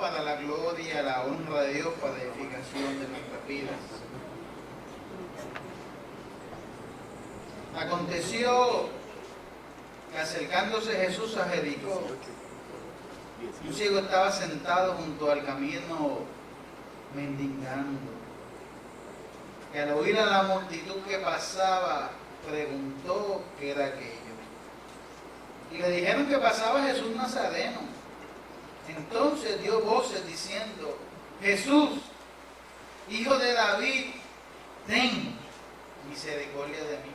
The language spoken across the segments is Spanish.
para la gloria, la honra de Dios, para la edificación de nuestras vidas. Aconteció que acercándose Jesús a Jericó, un ciego estaba sentado junto al camino mendigando, que al oír a la multitud que pasaba, preguntó qué era aquello. Y le dijeron que pasaba Jesús Nazareno. Entonces dio voces diciendo: Jesús, hijo de David, ten misericordia de mí.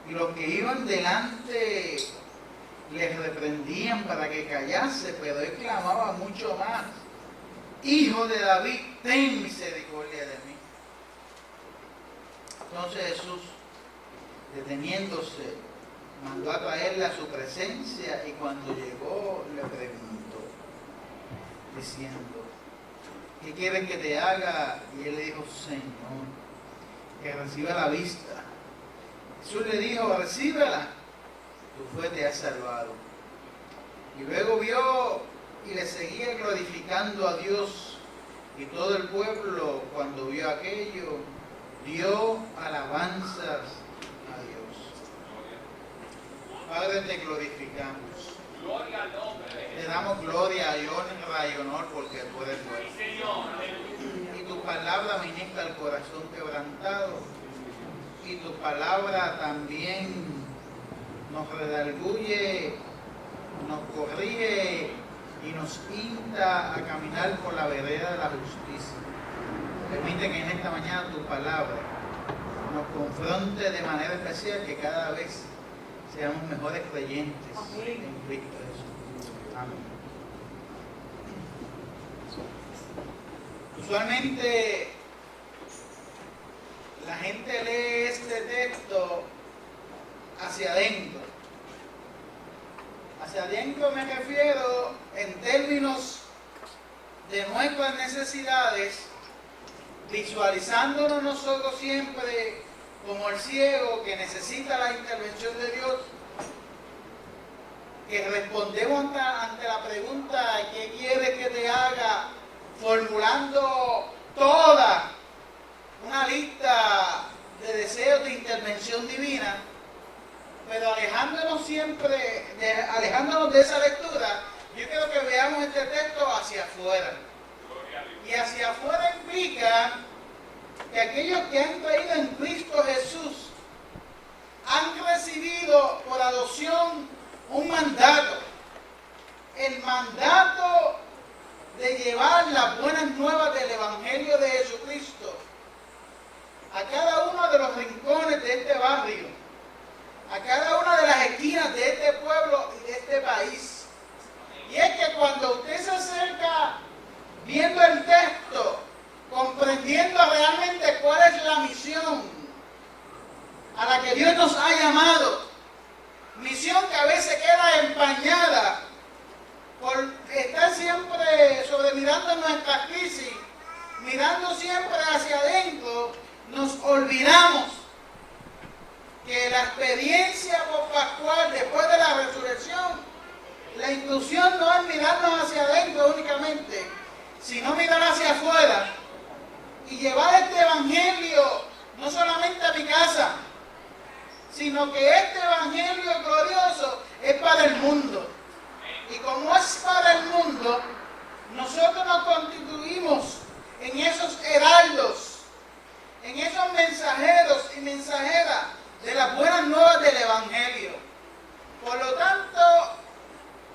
Y los que iban delante les reprendían para que callase, pero él clamaba mucho más: Hijo de David, ten misericordia de mí. Entonces Jesús, deteniéndose, mandó a traerle a su presencia, y cuando llegó le preguntó, diciendo: ¿qué quieres que te haga? Y él le dijo: Señor, que reciba la vista. Jesús le dijo: recíbela, tu fe te ha salvado. Y luego vio y le seguía glorificando a Dios, y todo el pueblo, cuando vio aquello, dio alabanzas a Dios. Padre, te glorificamos. Gloria al nombre de Jesús. Te damos gloria y honor porque tú eres bueno. Y tu palabra ministra al corazón quebrantado. Y tu palabra también nos redarguye, nos corrige y nos insta a caminar por la vereda de la justicia. Permite que en esta mañana tu palabra nos confronte de manera especial, que cada vez seamos mejores creyentes en Cristo Jesús. Amén. Usualmente la gente lee este texto hacia adentro. Hacia adentro me refiero en términos de nuestras necesidades, visualizándonos nosotros siempre como el ciego que necesita la intervención de Dios, que respondemos ante la pregunta ¿qué quieres que te haga?, formulando toda una lista de deseos de intervención divina, pero alejándonos de esa lectura. Yo quiero que veamos este texto hacia afuera. Y hacia afuera implica que aquellos que han creído en Cristo Jesús han recibido por adopción un mandato. El mandato de llevar las buenas nuevas del Evangelio de Jesucristo a cada uno de los rincones de este barrio, a cada una de las esquinas de este pueblo y de este país. Y es que cuando usted se acerca viendo el texto, comprendiendo realmente cuál es la misión a la que Dios nos ha llamado, misión que a veces queda empañada por estar siempre sobremirando nuestras crisis, mirando siempre hacia adentro, nos olvidamos que la experiencia pascual después de la resurrección, la instrucción no es mirarnos hacia adentro únicamente, sino mirar hacia afuera y llevar este evangelio no solamente a mi casa, sino que este evangelio glorioso es para el mundo. Y como es para el mundo, nosotros nos constituimos en esos heraldos, en esos mensajeros y mensajeras de las buenas nuevas del evangelio. Por lo tanto,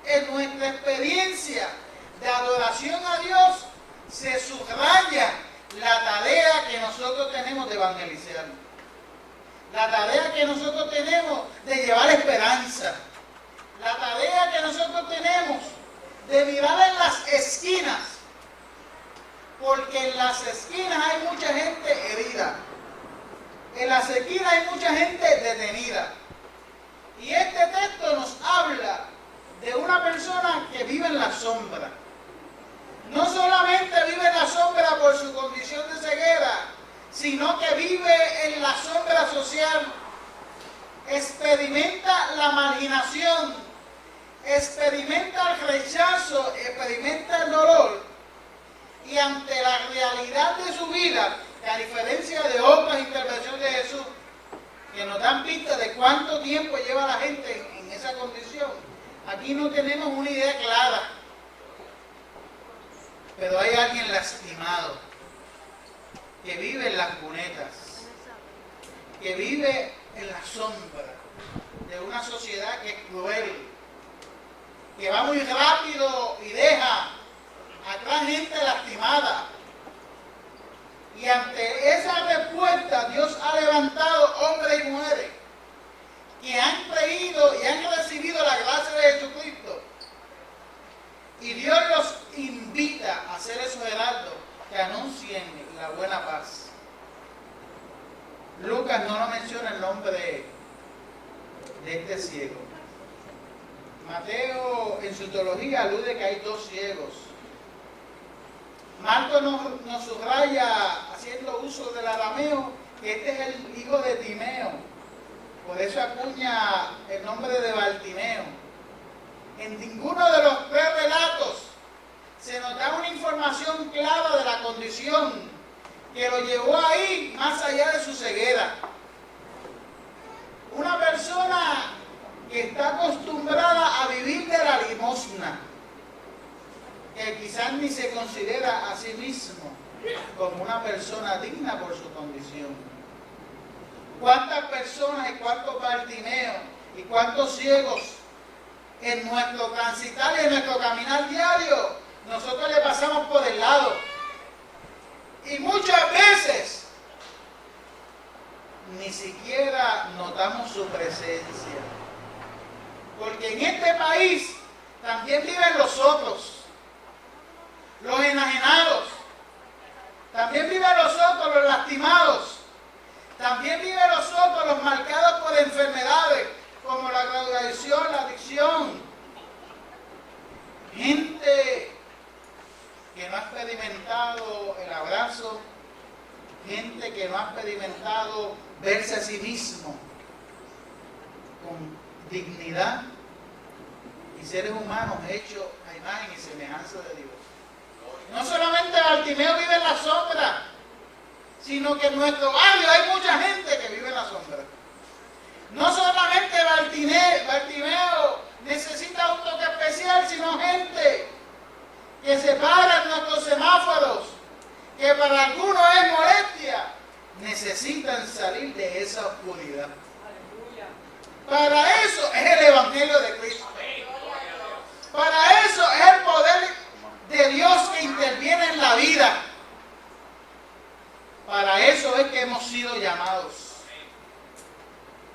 en nuestra experiencia de adoración a Dios se subraya la tarea que nosotros tenemos de evangelizar, la tarea que nosotros tenemos de llevar esperanza, la tarea que nosotros tenemos de mirar en las esquinas, porque en las esquinas hay mucha gente herida, en las esquinas hay mucha gente detenida. Y este texto nos habla de una persona que vive en la sombra. No solamente vive en la sombra por su condición de ceguera, sino que vive en la sombra social, experimenta la marginación, experimenta el rechazo, experimenta el dolor calidad de su vida, que a diferencia de otras intervenciones de Jesús, que nos dan pista de cuánto tiempo lleva la gente en esa condición, aquí no tenemos una idea clara. Pero hay alguien lastimado, que vive en las cunetas, que vive en la sombra de una sociedad que es cruel, que va muy rápido y deja atrás gente lastimada. Y ante esa respuesta, Dios ha levantado hombres y mujeres que han creído y han recibido la gracia de Jesucristo. Y Dios los invita a ser esos heraldos que anuncien la buena paz. Lucas no nos menciona el nombre de este ciego. Mateo en su teología alude que hay 2 ciegos. Marcos nos subraya, haciendo uso del arameo, que este es el hijo de Timeo. Por eso acuña el nombre de Bartimeo. En ninguno de los 3 relatos se nos da una información clara de la condición que lo llevó ahí más allá de su ceguera. Una persona que está acostumbrada a vivir de la limosna, que quizás ni se considera a sí mismo como una persona digna por su condición. ¿Cuántas personas y cuántos Bartimeos y cuántos ciegos en nuestro transitar y en nuestro caminar diario nosotros le pasamos por el lado? Y muchas veces ni siquiera notamos su presencia. Porque en este país también viven los otros, los enajenados, también viven los otros, los lastimados, también viven los otros, los marcados por enfermedades como la drogadicción, la adicción. Gente que no ha experimentado el abrazo, gente que no ha experimentado verse a sí mismo con dignidad y seres humanos hechos a imagen y semejanza de Dios. No solamente Bartimeo vive en la sombra, sino que en nuestro barrio hay mucha gente que vive en la sombra. No solamente Bartimeo necesita un toque especial, sino gente que se para en nuestros semáforos, que para algunos es molestia, necesitan salir de esa oscuridad. Para eso es el Evangelio de Cristo. Para eso es el poder de Dios que interviene en la vida. Para eso es que hemos sido llamados.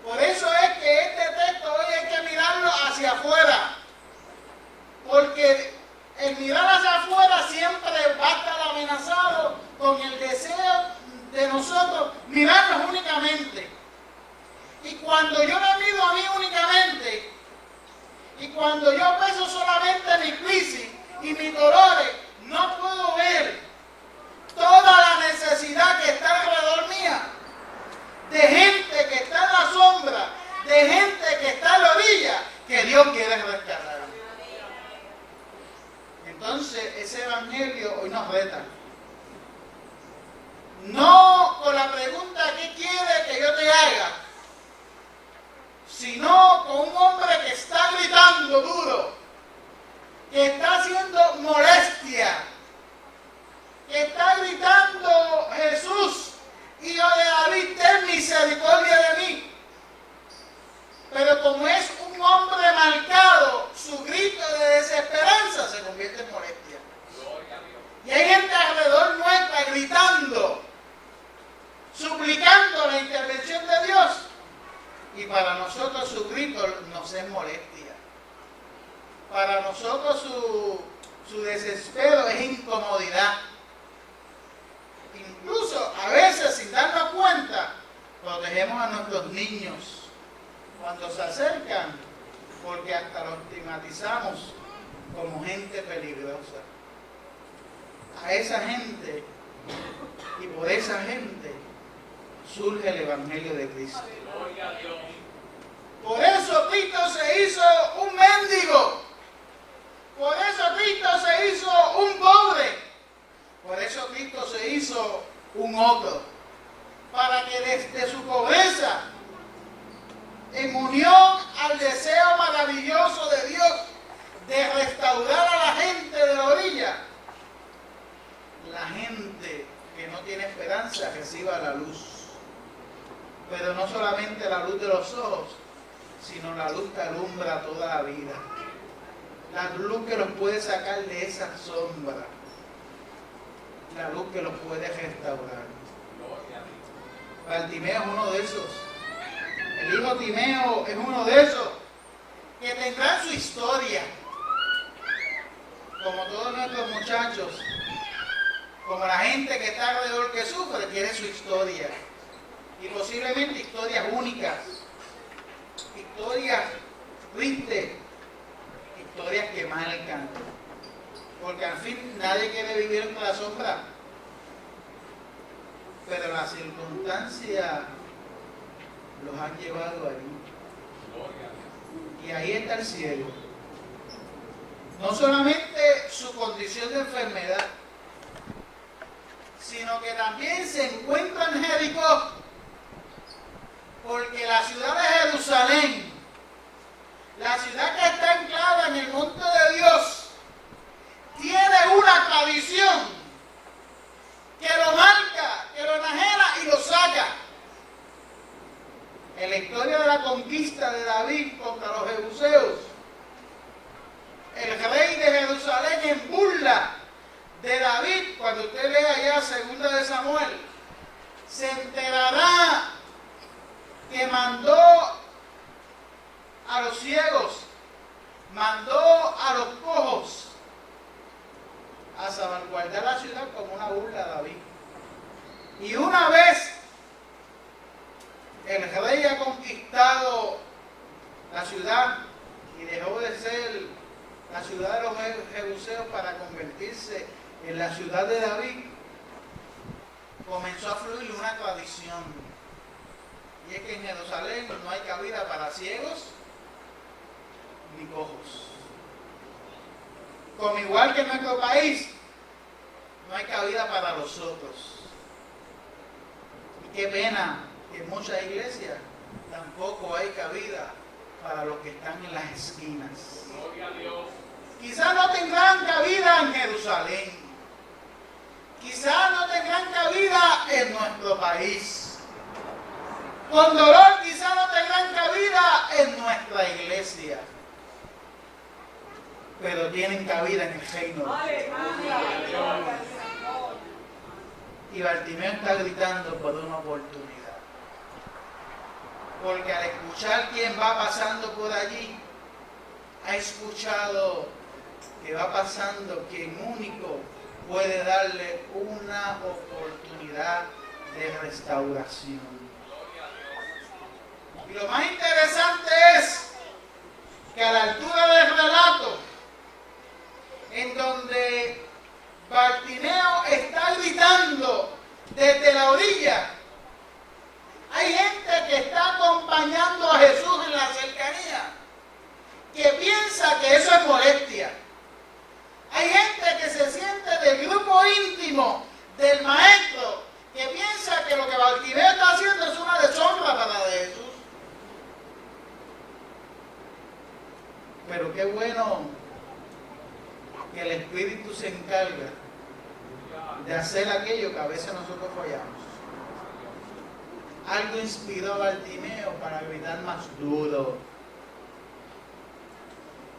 Por eso es que este texto hoy hay que mirarlo hacia afuera. Porque el mirar hacia afuera siempre va a estar amenazado con el deseo de nosotros mirarnos únicamente. Y cuando yo me miro a mí únicamente, y cuando yo peso solamente mi crisis y mis dolores, no puedo ver toda la necesidad que está alrededor mía, de gente que está en la sombra, de gente que está en la orilla, que Dios quiere rescatar. Entonces, ese evangelio hoy nos reta. No con la pregunta ¿qué quiere que yo te haga?, sino con un hombre que está gritando duro, que está haciendo molestia, que está gritando: Jesús, hijo de David, ten misericordia de mí. Pero como es un hombre marcado, su grito de desesperanza se convierte en molestia. Y hay gente alrededor nuestra gritando, suplicando la intervención de Dios. Y para nosotros su grito nos es molestia. Para nosotros su desespero es incomodidad. Incluso a veces, sin darnos cuenta, protegemos a nuestros niños cuando se acercan, porque hasta los estigmatizamos como gente peligrosa. A esa gente y por esa gente surge el Evangelio de Cristo. Por eso Cristo se hizo un mendigo. Por eso Cristo se hizo un pobre. Por eso Cristo se hizo un otro, para que desde su pobreza, en unión al deseo maravilloso de Dios de restaurar a la gente de la orilla, la gente que no tiene esperanza reciba la luz. Pero no solamente la luz de los ojos, sino la luz que alumbra toda la vida. La luz que los puede sacar de esa sombra. La luz que los puede restaurar. Bartimeo es uno de esos. El hijo Timeo es uno de esos que tendrán su historia. Como todos nuestros muchachos, como la gente que está alrededor que sufre, tiene su historia. Y posiblemente historias únicas, historias tristes, historias que marcan. Porque al fin nadie quiere vivir en la sombra. Pero las circunstancias los han llevado allí. Y ahí está el cielo. No solamente su condición de enfermedad, sino que también se encuentra en Jericó, porque la ciudad de Jerusalén, la ciudad que está anclada en el monte de Dios, tiene una tradición que lo marca, que lo enajena y lo saca. En la historia de la conquista de David contra los jebuseos, el rey de Jerusalén, en burla de David, cuando usted lea ya 2 de Samuel, se enterará que mandó a los ciegos, mandó a los cojos a salvaguardar la ciudad como una burla a David. Y una vez el rey ha conquistado la ciudad y dejó de ser la ciudad de los jebuseos para convertirse en la ciudad de David, comenzó a fluir una tradición. Y es que en Jerusalén no hay cabida para ciegos ni cojos. Como igual que en nuestro país, no hay cabida para los otros. Y qué pena que en muchas iglesias tampoco hay cabida para los que están en las esquinas. Gloria a Dios. Quizás no tendrán cabida en Jerusalén. Quizás no tendrán cabida en nuestro país. Con dolor quizás no tendrán cabida en nuestra iglesia. Pero tienen cabida en el reino. Y Bartimeo está gritando por una oportunidad. Porque al escuchar quién va pasando por allí, ha escuchado que va pasando quien único puede darle una oportunidad de restauración. Y lo más interesante es que a la altura del relato, en donde Bartimeo está gritando desde la orilla, hay gente que está acompañando a Jesús en la cercanía, que piensa que eso es molestia. Hay gente que se siente del grupo íntimo del maestro, que piensa que lo que Bartimeo está haciendo es una deshonra para Jesús. Pero qué bueno que el Espíritu se encarga de hacer aquello que a veces nosotros fallamos. Algo inspiró a Bartimeo para gritar más duro.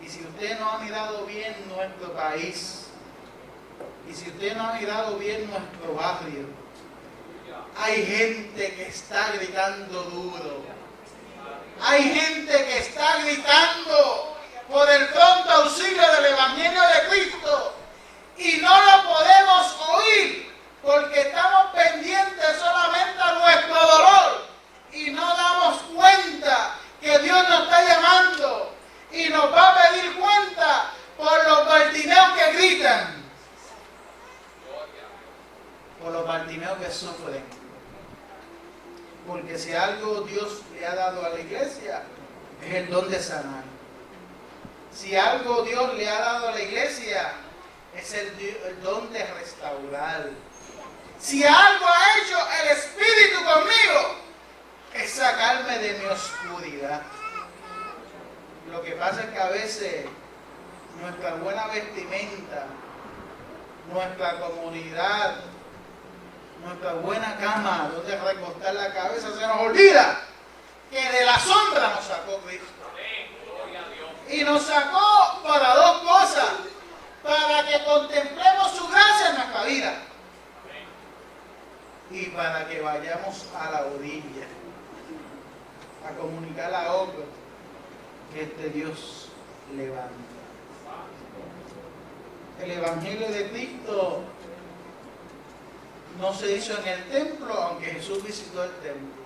Y si usted no ha mirado bien nuestro país, y si usted no ha mirado bien nuestro barrio, hay gente que está gritando duro. Hay gente que está gritando por el pronto auxilio del Evangelio de Cristo. Y no lo podemos oír porque estamos pendientes solamente a nuestro dolor. Y no damos cuenta que Dios nos está llamando y nos va a pedir cuenta por los Bartimeos que gritan, por los Bartimeos que sufren. Porque si algo Dios le ha dado a la iglesia, es el don de sanar. Si algo Dios le ha dado a la iglesia, es el don de restaurar. Si algo ha hecho el Espíritu conmigo, es sacarme de mi oscuridad. Lo que pasa es que a veces nuestra buena vestimenta, nuestra comunidad, nuestra buena cama donde recostar la cabeza, se nos olvida que de la sombra nos sacó Cristo. Y nos sacó para dos cosas: para que contemplemos su gracia en nuestra vida y para que vayamos a la orilla a comunicar a otros que este Dios levanta. El Evangelio de Cristo no se hizo en el templo, aunque Jesús visitó el templo.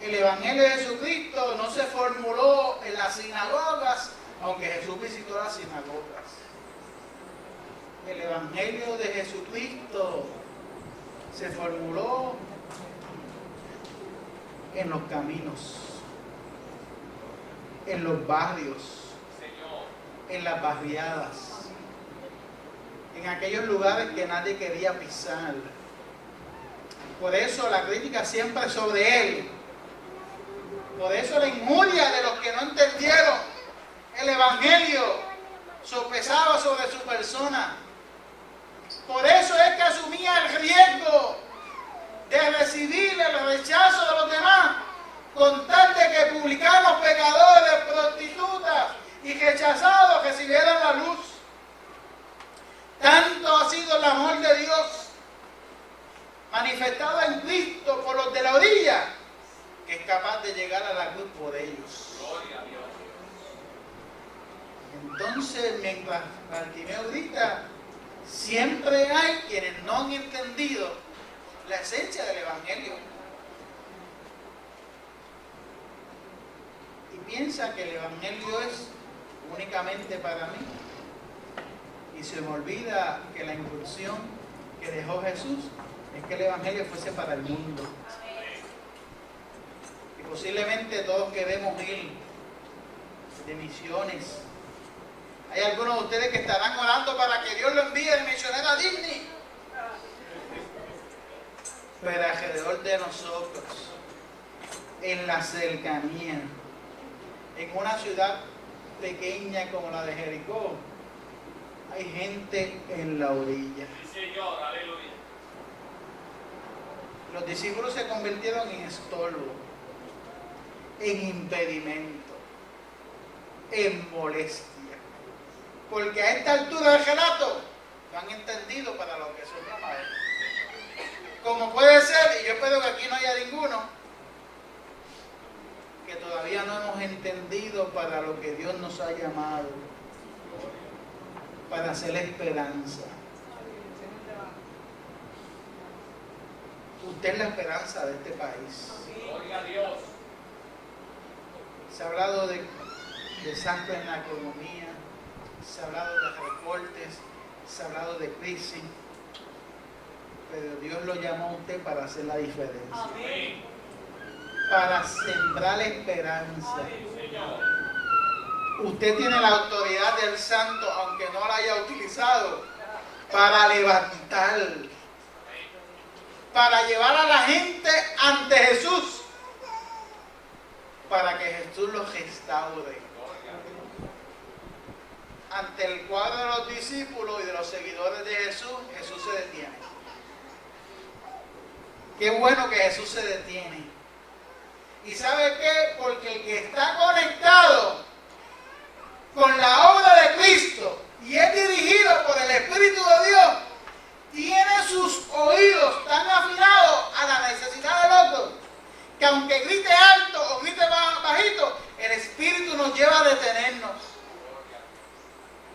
El Evangelio de Jesucristo no se formuló en las sinagogas, aunque Jesús visitó las sinagogas. El Evangelio de Jesucristo se formuló en los caminos, en los barrios, en las barriadas, en aquellos lugares que nadie quería pisar. Por eso la crítica siempre es sobre él. Por eso la injuria de los que no entendieron el Evangelio sopesaba sobre su persona. Por eso es que asumía el riesgo de recibir el rechazo de los demás, con tal de que publicanos, pecadores, prostitutas y rechazados recibieran la luz. Tanto ha sido el amor de Dios manifestado en Cristo por los de la orilla, que es capaz de llegar a la cruz por ellos. Gloria a Dios. Entonces, mientras Bartimeo grita, siempre hay quienes no han entendido la esencia del Evangelio y piensan que el Evangelio es únicamente para mí, y se me olvida que la instrucción que dejó Jesús es que el Evangelio fuese para el mundo. Y posiblemente todos queremos ir de misiones. Hay algunos de ustedes que estarán orando para que Dios lo envíe de misionero a Disney. Pero alrededor de nosotros, en la cercanía, en una ciudad pequeña como la de Jericó, hay gente en la orilla. Sí, Señor, aleluya. Los discípulos se convirtieron en estorbo, en impedimento, en molestia. Porque a esta altura del relato no han entendido para lo que son llamados. Como puede ser, y yo espero que aquí no haya ninguno, que todavía no hemos entendido para lo que Dios nos ha llamado, para hacer esperanza. Usted es la esperanza de este país. Gloria a Dios. Se ha hablado de desastre en la economía, se ha hablado de recortes, se ha hablado de crisis, pero Dios lo llamó a usted para hacer la diferencia. Amén. Para sembrar esperanza. Usted tiene la autoridad del Santo, aunque no la haya utilizado, para levantar, para llevar a la gente ante Jesús, para que Jesús los restaure. Ante el cuadro de los discípulos y de los seguidores de Jesús, Jesús se detiene. Qué bueno que Jesús se detiene. ¿Y sabe qué? Porque el que está conectado con la obra de Cristo y es dirigido por el Espíritu de Dios, tiene sus oídos tan afinados a la necesidad del otro, que aunque grite alto o grite bajito, el Espíritu nos lleva a detenernos.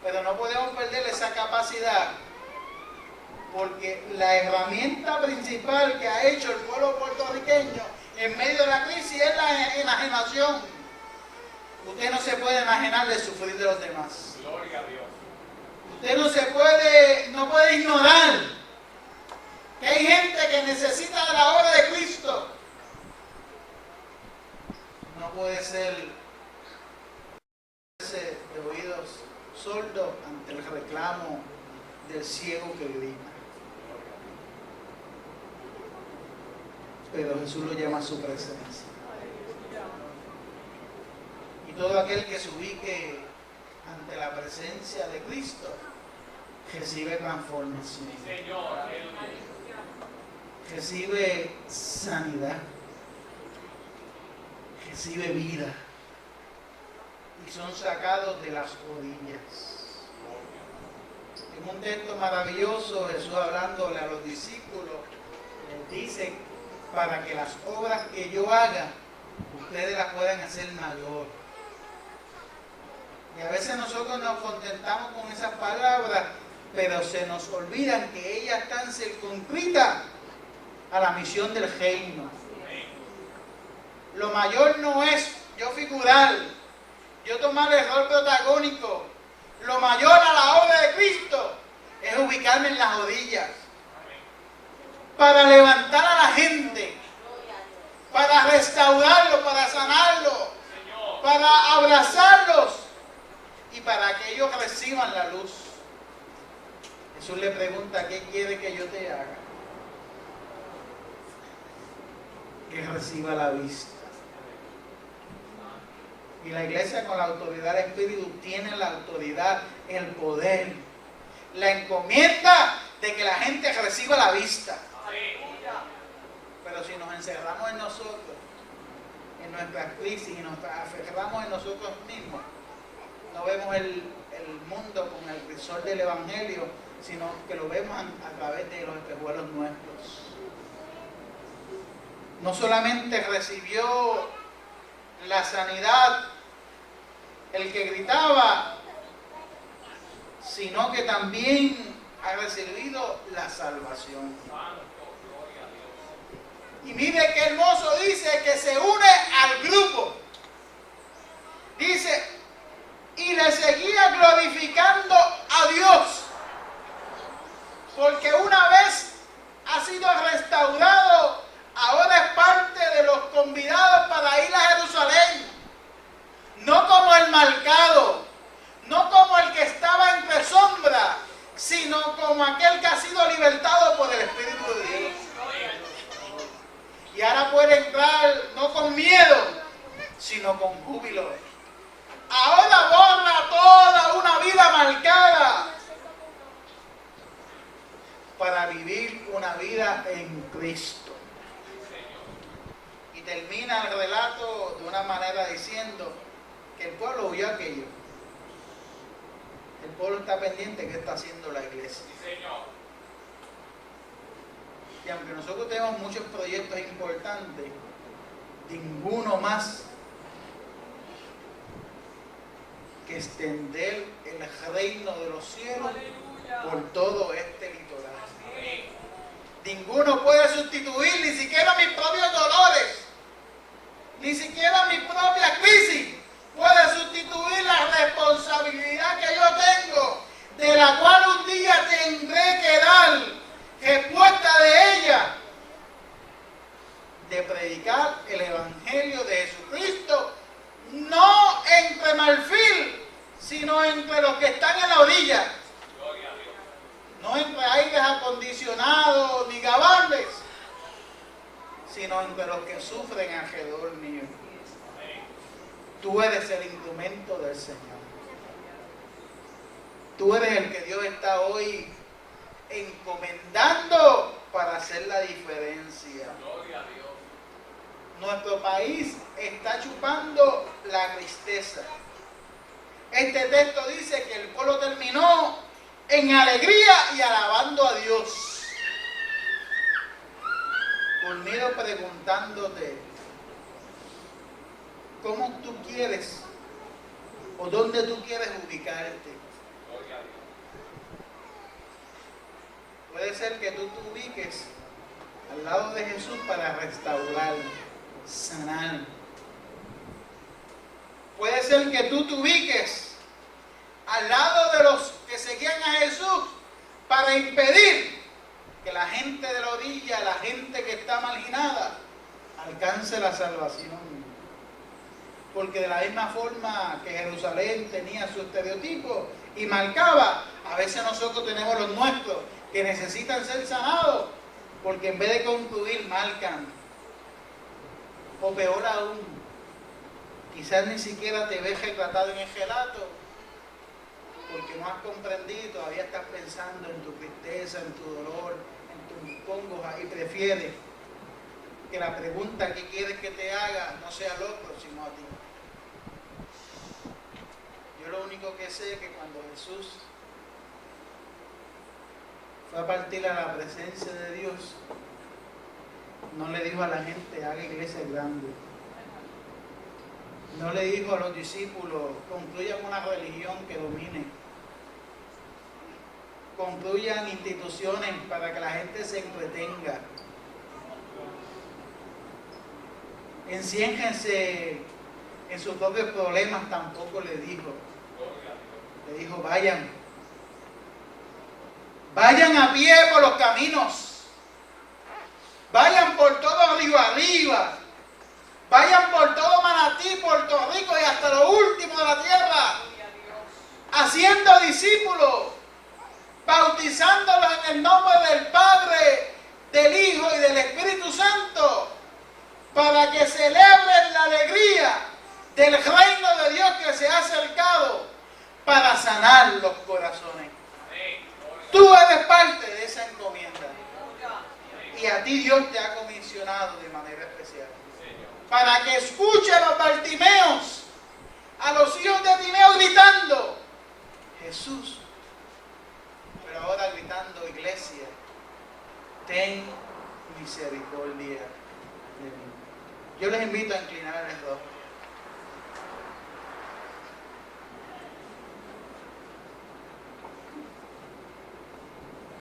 Pero no podemos perder esa capacidad, porque la herramienta principal que ha hecho el pueblo puertorriqueño en medio de la crisis es la enajenación. Usted no se puede enajenar de sufrir de los demás. Gloria a Dios. Usted no puede ignorar que hay gente que necesita de la obra de Cristo. No puede ser de oídos sordos ante el reclamo del ciego que grita. pero Jesús lo llama a su presencia. Y todo aquel que se ubique ante la presencia de Cristo recibe transformación, recibe sanidad, recibe vida y son sacados de las orillas. En un texto maravilloso, Jesús hablándole a los discípulos, les dice, para que las obras que yo haga, ustedes las puedan hacer mayor. Y a veces nosotros nos contentamos con esas palabras, pero se nos olvidan que ellas están circunscritas a la misión del reino. Lo mayor no es yo figurar, yo tomar el rol protagónico. Lo mayor a la obra de Cristo es ubicarme en las orillas para levantar a la gente, para restaurarlo, para sanarlo, para abrazarlos y para que ellos reciban la luz. Jesús le pregunta, ¿qué quiere que yo te haga? Que reciba la vista. Y la iglesia, con la autoridad del Espíritu, tiene la autoridad, el poder, la encomienda de que la gente reciba la vista. Pero si nos encerramos en nosotros, en nuestras crisis, y nos aferramos en nosotros mismos, no vemos el mundo con el visor del Evangelio, sino que lo vemos a través de los espejuelos nuestros. No solamente recibió la sanidad el que gritaba, sino que también ha recibido la salvación. Y mire qué hermoso, dice que se une al grupo. Dice, y le seguía glorificando a Dios, porque una vez ha sido restaurado, ahora es parte de los convidados para ir a Jerusalén. No como el marcado, no como el que estaba entre sombra, sino como aquel que ha sido libertado por el Espíritu de Dios. Y ahora puede entrar no con miedo, sino con júbilo. Ahora borra toda una vida marcada para vivir una vida en Cristo. Y termina el relato de una manera diciendo que el pueblo huyó aquello. El pueblo está pendiente de qué está haciendo la iglesia. Y aunque nosotros tenemos muchos proyectos importantes, ninguno más que extender el reino de los cielos por todo este litoral. Ninguno puede sustituir ni siquiera mis propios dolores, ni siquiera mi propia crisis puede sustituir la responsabilidad que yo tengo, de la cual un día tendré que dar respuesta de ella, de predicar el Evangelio de Jesucristo, no entre marfil, sino entre los que están en la orilla, no entre aires acondicionados ni gabanes, sino entre los que sufren alrededor mío. Tú eres el instrumento del Señor. Tú eres el que Dios está hoy encomendando para hacer la diferencia. Nuestro país está chupando la tristeza. Este texto dice que el pueblo terminó en alegría y alabando a Dios. Culmino preguntándote, ¿cómo tú quieres o dónde tú quieres ubicarte? Puede ser que tú te ubiques al lado de Jesús para restaurar, sanar. Puede ser que tú te ubiques al lado de los que seguían a Jesús para impedir que la gente de la orilla, la gente que está marginada, alcance la salvación. Porque de la misma forma que Jerusalén tenía su estereotipo y marcaba, a veces nosotros tenemos los nuestros que necesitan ser sanados, porque en vez de concluir marcan O peor aún, quizás ni siquiera te ves retratado en el relato, porque no has comprendido y todavía estás pensando en tu tristeza, en tu dolor, en tu congoja, y prefieres que la pregunta que quieres que te haga no sea al otro, sino a ti. Yo lo único que sé es que cuando Jesús fue a partir a la presencia de Dios, no le dijo a la gente, haga iglesia grande. No le dijo a los discípulos, construyan una religión que domine. Construyan instituciones para que la gente se entretenga. Enciénjense en sus propios problemas, tampoco le dijo. Le dijo, vayan a pie por los caminos. Vayan por todo río arriba. Vayan por todo Manatí, Puerto Rico y hasta lo último de la tierra. Haciendo discípulos. Bautizándolos en el nombre del Padre, del Hijo y del Espíritu Santo. Para que celebren la alegría del reino de Dios que se ha acercado. Para sanar los corazones. Tú eres parte de esa encomienda. Y a ti Dios te ha comisionado de manera especial. Para que escuche a los Bartimeos, a los hijos de Timeo gritando, Jesús. Pero ahora gritando, iglesia, ten misericordia de mí. Yo les invito a inclinar el rostro.